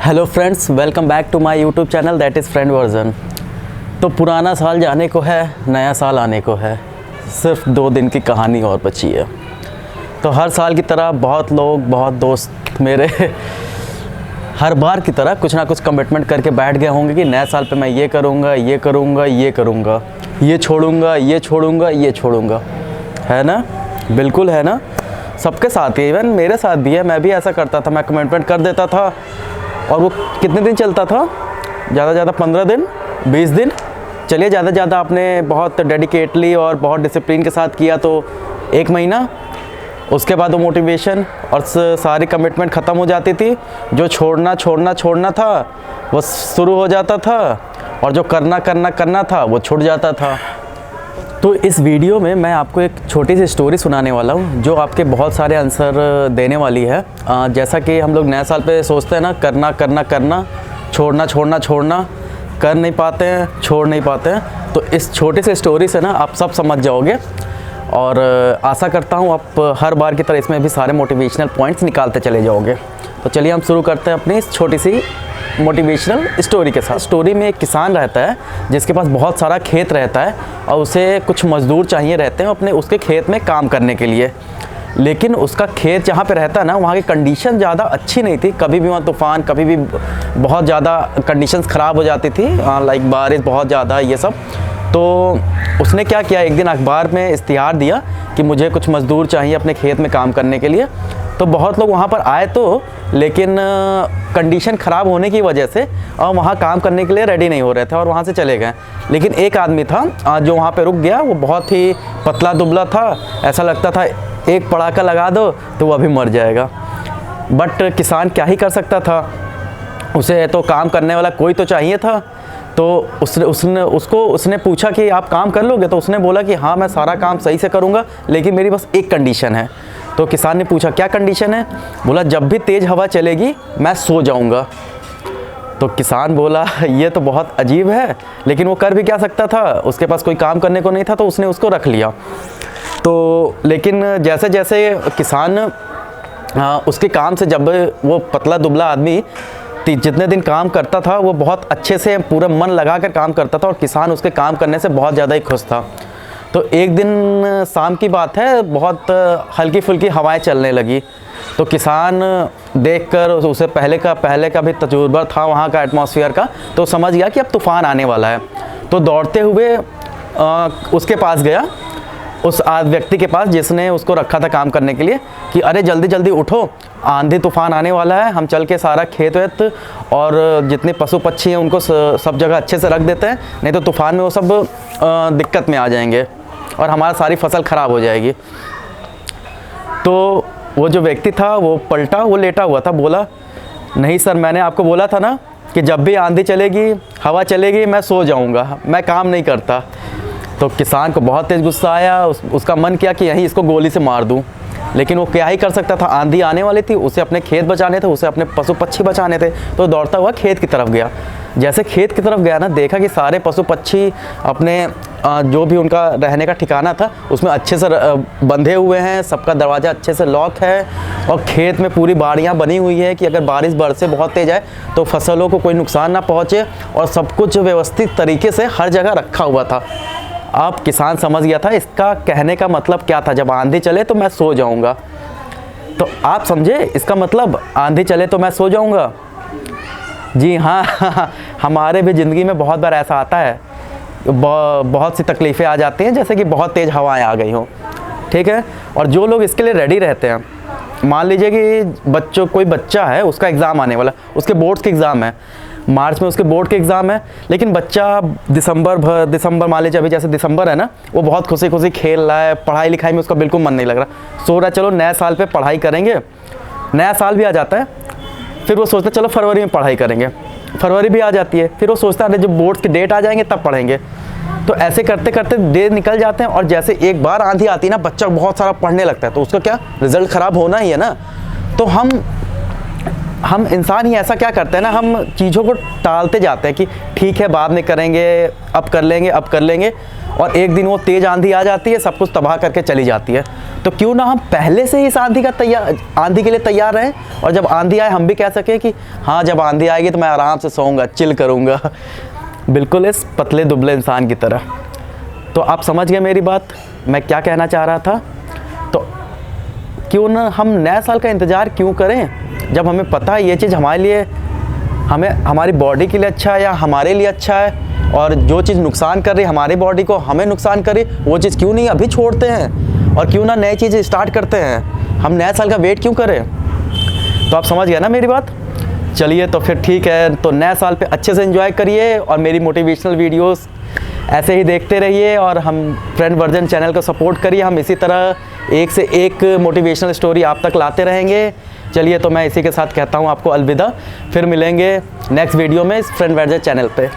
Hello friends, welcome back to my YouTube channel that is friend version. तो पुराना साल जाने को है, नया साल आने को है, सिर्फ 2 दिन की कहानी और बची है। तो हर साल की तरह बहुत लोग, बहुत दोस्त मेरे हर बार की तरह कुछ ना कुछ कमिटमेंट करके बैठ गए होंगे कि नए साल पे मैं ये करूँगा, ये करूँगा, ये करूँगा, ये छोड़ूंगा, ये छोड़ूंगा, ये छोड़ूंगा। है ना? बिल्कुल है ना? सबके साथ ही, इवन मेरे साथ भी है। मैं भी ऐसा करता था, मैं कमिटमेंट कर देता था और वो कितने दिन चलता था? ज़्यादा ज़्यादा 15 दिन, 20 दिन। चलिए ज़्यादा ज़्यादा आपने बहुत डेडिकेटली और बहुत डिसिप्लिन के साथ किया तो 1 महीना। उसके बाद वो मोटिवेशन और सारी कमिटमेंट ख़त्म हो जाती थी। जो छोड़ना था वो शुरू हो जाता था और जो करना था वो छूट जाता था। तो इस वीडियो में मैं आपको एक छोटी सी स्टोरी सुनाने वाला हूँ जो आपके बहुत सारे आंसर देने वाली है। जैसा कि हम लोग नए साल पे सोचते हैं ना, करना, छोड़ना, कर नहीं पाते हैं, छोड़ नहीं पाते हैं। तो इस छोटी सी स्टोरी से ना आप सब समझ जाओगे और आशा करता हूँ आप हर बार की तरह इसमें भी सारे मोटिवेशनल पॉइंट्स निकालते चले जाओगे। तो चलिए हम शुरू करते हैं अपनी इस छोटी सी मोटिवेशनल स्टोरी के साथ। स्टोरी में एक किसान रहता है जिसके पास बहुत सारा खेत रहता है और उसे कुछ मज़दूर चाहिए रहते हैं अपने उसके खेत में काम करने के लिए। लेकिन उसका खेत जहाँ पे रहता है ना, वहाँ की कंडीशन ज़्यादा अच्छी नहीं थी। कभी भी वहाँ तूफ़ान, कभी भी बहुत ज़्यादा कंडीशंस ख़राब हो जाती थी, लाइक बारिश बहुत ज़्यादा, ये सब। तो उसने क्या किया, एक दिन अखबार में इश्तिहार दिया कि मुझे कुछ मज़दूर चाहिए अपने खेत में काम करने के लिए। तो बहुत लोग वहाँ पर आए तो, लेकिन कंडीशन ख़राब होने की वजह से और वहाँ काम करने के लिए रेडी नहीं हो रहे थे और वहाँ से चले गए। लेकिन एक आदमी था जो वहाँ पे रुक गया। वो बहुत ही पतला दुबला था, ऐसा लगता था एक पड़ाका लगा दो तो वो अभी मर जाएगा। बट किसान क्या ही कर सकता था, उसे तो काम करने वाला कोई तो चाहिए था। तो उसने पूछा कि आप काम कर लोगे? तो उसने बोला कि हाँ, मैं सारा काम सही से करूँगा, लेकिन मेरी बस एक कंडीशन है। तो किसान ने पूछा क्या कंडीशन है? बोला जब भी तेज़ हवा चलेगी मैं सो जाऊँगा। तो किसान बोला ये तो बहुत अजीब है, लेकिन वो कर भी क्या सकता था, उसके पास कोई काम करने को नहीं था, तो उसने उसको रख लिया। तो लेकिन जैसे जैसे किसान उसके काम से, जब वो पतला दुबला आदमी जितने दिन काम करता था वो बहुत अच्छे से पूरा मन लगा कर काम करता था और किसान उसके काम करने से बहुत ज़्यादा ही खुश था। तो एक दिन शाम की बात है, बहुत हल्की फुल्की हवाएं चलने लगी। तो किसान देखकर, उसे पहले का भी तजुर्बा था वहाँ का एटमॉस्फेयर का, तो समझ गया कि अब तूफ़ान आने वाला है। तो दौड़ते हुए उसके पास गया, उस व्यक्ति के पास जिसने उसको रखा था काम करने के लिए, कि अरे जल्दी जल्दी उठो, आंधी तूफ़ान आने वाला है, हम चल के सारा खेत वेत और जितने पशु पक्षी हैं उनको सब जगह अच्छे से रख देते हैं, नहीं तो तूफ़ान में वो सब दिक्कत में आ जाएंगे और हमारा सारी फसल ख़राब हो जाएगी। तो वो जो व्यक्ति था वो पलटा, वो लेटा हुआ था, बोला नहीं सर, मैंने आपको बोला था ना कि जब भी आंधी चलेगी, हवा चलेगी, मैं सो जाऊँगा, मैं काम नहीं करता। तो किसान को बहुत तेज़ गुस्सा आया। उसका मन किया कि यहीं इसको गोली से मार दूं, लेकिन वो क्या ही कर सकता था, आंधी आने वाली थी, उसे अपने खेत बचाने थे, उसे अपने पशु पक्षी बचाने थे। तो दौड़ता हुआ खेत की तरफ गया। जैसे खेत की तरफ गया ना, देखा कि सारे पशु पक्षी अपने जो भी उनका रहने का ठिकाना था उसमें अच्छे से बंधे हुए हैं, सबका दरवाज़ा अच्छे से लॉक है और खेत में पूरी बाड़ियाँ बनी हुई है कि अगर बारिश बरसे बहुत तेज आए तो फसलों को कोई नुकसान ना पहुँचे, और सब कुछ व्यवस्थित तरीके से हर जगह रखा हुआ था। अब किसान समझ गया था इसका कहने का मतलब क्या था, जब आंधी चले तो मैं सो जाऊंगा। तो आप समझे इसका मतलब, आंधी चले तो मैं सो जाऊंगा। जी हाँ, हमारे भी ज़िंदगी में बहुत बार ऐसा आता है, बहुत सी तकलीफ़ें आ जाती हैं, जैसे कि बहुत तेज़ हवाएं आ गई हों, ठीक है। और जो लोग इसके लिए रेडी रहते हैं, मान लीजिए कि कोई बच्चा है, उसका एग्ज़ाम आने वाला, उसके बोर्ड्स के एग्ज़ाम है, मार्च में उसके बोर्ड के एग्ज़ाम है, लेकिन बच्चा दिसंबर मान लीजिए, अभी जैसे दिसंबर है ना, वो बहुत खुशी खुशी खेल रहा है, पढ़ाई लिखाई में उसका बिल्कुल मन नहीं लग रहा, सो रहा चलो नए साल पे पढ़ाई करेंगे। नया साल भी आ जाता है, फिर वो सोचता चलो फरवरी में पढ़ाई करेंगे, फरवरी भी आ जाती है, फिर वो सोचता है जब बोर्ड के डेट आ जाएंगे तब पढ़ेंगे। तो ऐसे करते करते डे निकल जाते हैं और जैसे एक बार आंधी आती है ना, बच्चा बहुत सारा पढ़ने लगता है, तो उसका क्या रिजल्ट ख़राब होना ही है ना। तो हम इंसान ही ऐसा क्या करते हैं ना, हम चीज़ों को टालते जाते हैं कि ठीक है बाद में करेंगे, अब कर लेंगे, और एक दिन वो तेज़ आंधी आ जाती है, सब कुछ तबाह करके चली जाती है। तो क्यों ना हम पहले से ही इस आंधी के लिए तैयार रहें, और जब आंधी आए हम भी कह सकें कि हाँ जब आंधी आएगी तो मैं आराम से सोऊंगा, चिल करूँगा, बिल्कुल इस पतले दुबले इंसान की तरह। तो आप समझ गए मेरी बात, मैं क्या कहना चाह रहा था। तो क्यों ना हम नए साल का इंतज़ार क्यों करें, जब हमें पता है ये चीज़ हमारे लिए, हमें हमारी बॉडी के लिए अच्छा है या हमारे लिए अच्छा है, और जो चीज़ नुकसान कर रही है हमारी बॉडी को, हमें नुकसान करे, वो चीज़ क्यों नहीं अभी छोड़ते हैं और क्यों ना नई चीज़ स्टार्ट करते हैं। हम नए साल का वेट क्यों करें। तो आप समझ गए ना मेरी बात। चलिए तो फिर ठीक है, तो नए साल पे अच्छे से एंजॉय करिए और मेरी मोटिवेशनल वीडियोस ऐसे ही देखते रहिए, और हम फ्रेंड वर्जन चैनल को सपोर्ट करिए। हम इसी तरह एक से एक मोटिवेशनल स्टोरी आप तक लाते रहेंगे। चलिए तो मैं इसी के साथ कहता हूँ आपको अलविदा, फिर मिलेंगे नेक्स्ट वीडियो में इस फ्रेंड वर्जन चैनल पे।